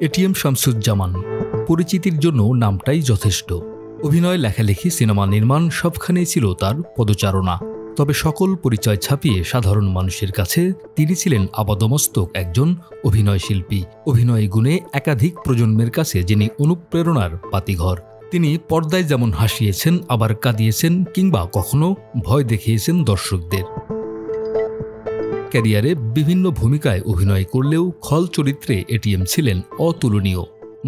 ATM Shamsuzzaman পরিচিতির জন্য নামটাই যথেষ্ট। অভিনয়, লেখালেখি, সিনেমা নির্মাণ সবখানেই ছিল তার পদচারণা। তবে সকল পরিচয় ছাপিয়ে সাধারণ মানুষের কাছে তিনি ছিলেন আপাদমস্তক একজন অভিনয় শিল্পী। অভিনয় গুণে একাধিক প্রজন্মের কাছে যিনি অনুপ্রেরণার বাতিঘর। তিনি পর্দায় যেমন হাসিয়েছেন, আবার কাঁদিয়েছেন, কিংবা কখনো ভয় দেখিয়েছেন দর্শকদের। ক্যারিয়ারে বিভিন্ন ভূমিকায় অভিনয় করলেও খল চরিত্রে এটিএম ছিলেন অতুলনীয়।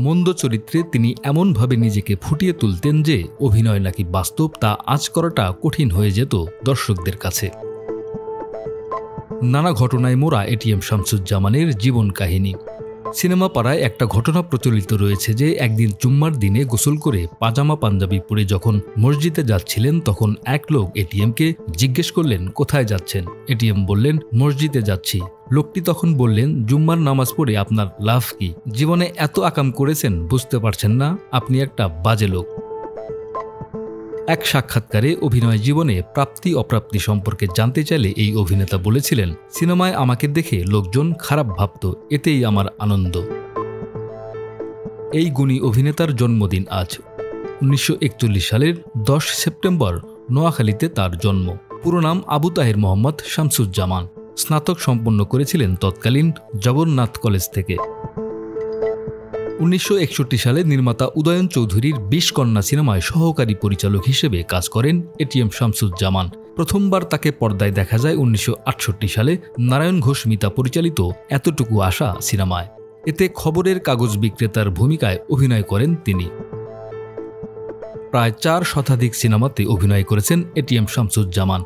মন্দ চরিত্রে তিনি এমনভাবে নিজেকে ফুটিয়ে তুলতেন যে অভিনয় নাকি বাস্তব তা আঁচ করাটা কঠিন হয়ে যেত দর্শকদের কাছে। নানা ঘটনায় মোড়া এটিএম শামসুজ্জামানের জীবন কাহিনী। সিনেমা পাড়ায় একটা ঘটনা প্রচলিত রয়েছে যে একদিন জুম্মার দিনে গোসল করে পাজামা পাঞ্জাবি পরে যখন মসজিদে যাচ্ছিলেন তখন এক লোক এটিএমকে জিজ্ঞেস করলেন, কোথায় যাচ্ছেন? এটিএম বললেন, মসজিদে যাচ্ছি। লোকটি তখন বললেন, জুম্মার নামাজ পড়ে আপনার লাভ কি? জীবনে এত আকাম করেছেন, বুঝতে পারছেন না? আপনি একটা বাজে লোক। এক সাক্ষাৎকারে অভিনয় জীবনে প্রাপ্তি অপ্রাপ্তি সম্পর্কে জানতে চাইলে এই অভিনেতা বলেছিলেন, সিনেমায় আমাকে দেখে লোকজন খারাপ ভাবত, এতেই আমার আনন্দ। এই গুণী অভিনেতার জন্মদিন আজ। 1941 সালের 10 সেপ্টেম্বর নোয়াখালীতে তার জন্ম। পুরো নাম আবু তাহের মোহাম্মদ শামসুজ্জামান। স্নাতক সম্পন্ন করেছিলেন তৎকালীন জগন্নাথ কলেজ থেকে। 1961 সালে নির্মাতা উদয়ন চৌধুরীর 20 কন্যা সিনেমায় সহকারী পরিচালক হিসেবে কাজ করেন এটিএম শামসুজ্জামান। প্রথমবার তাকে পর্দায় দেখা যায় 1968 সালে নারায়ণ ঘোষ মিতা পরিচালিত এতটুকু আশা সিনেমায়। এতে খবরের কাগজ বিক্রেতার ভূমিকায় অভিনয় করেন তিনি। প্রায় 4 শতাধিক সিনেমাতে অভিনয় করেছেন এটিএম শামসুজ্জামান।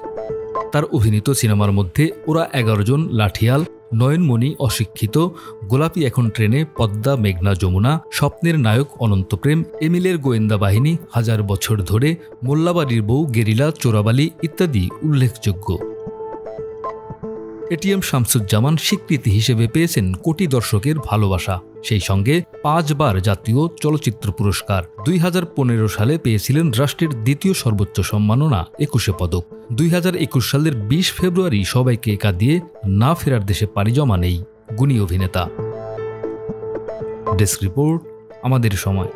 তার অভিনীত সিনেমার মধ্যে ওরা 11 জন, লাঠিয়াল, নয়নমণি, অশিক্ষিত, গোলাপি এখন ট্রেনে, পদ্মা, মেঘনা, যমুনা, স্বপ্নের নায়ক, অনন্ত প্রেম, এমিলের গোয়েন্দা বাহিনী, 1000 বছর ধরে, মোল্লাবাড়ির বউ, গেরিলা, চোরাবালি ইত্যাদি উল্লেখযোগ্য। এটিএম শামসুজ্জামান স্বীকৃতি হিসেবে পেয়েছেন কোটি দর্শকের ভালোবাসা, সেই সঙ্গে 5 বার জাতীয় চলচ্চিত্র পুরস্কার। 2015 সালে পেয়েছিলেন রাষ্ট্রের দ্বিতীয় সর্বোচ্চ সম্মাননা 21 পদক। 2021 সালের 20 ফেব্রুয়ারি সবাইকে কাঁদিয়ে না ফেরার দেশে পাড়ি জমান এই গুণী অভিনেতা। ডেস্ক রিপোর্ট, আমাদের সময়।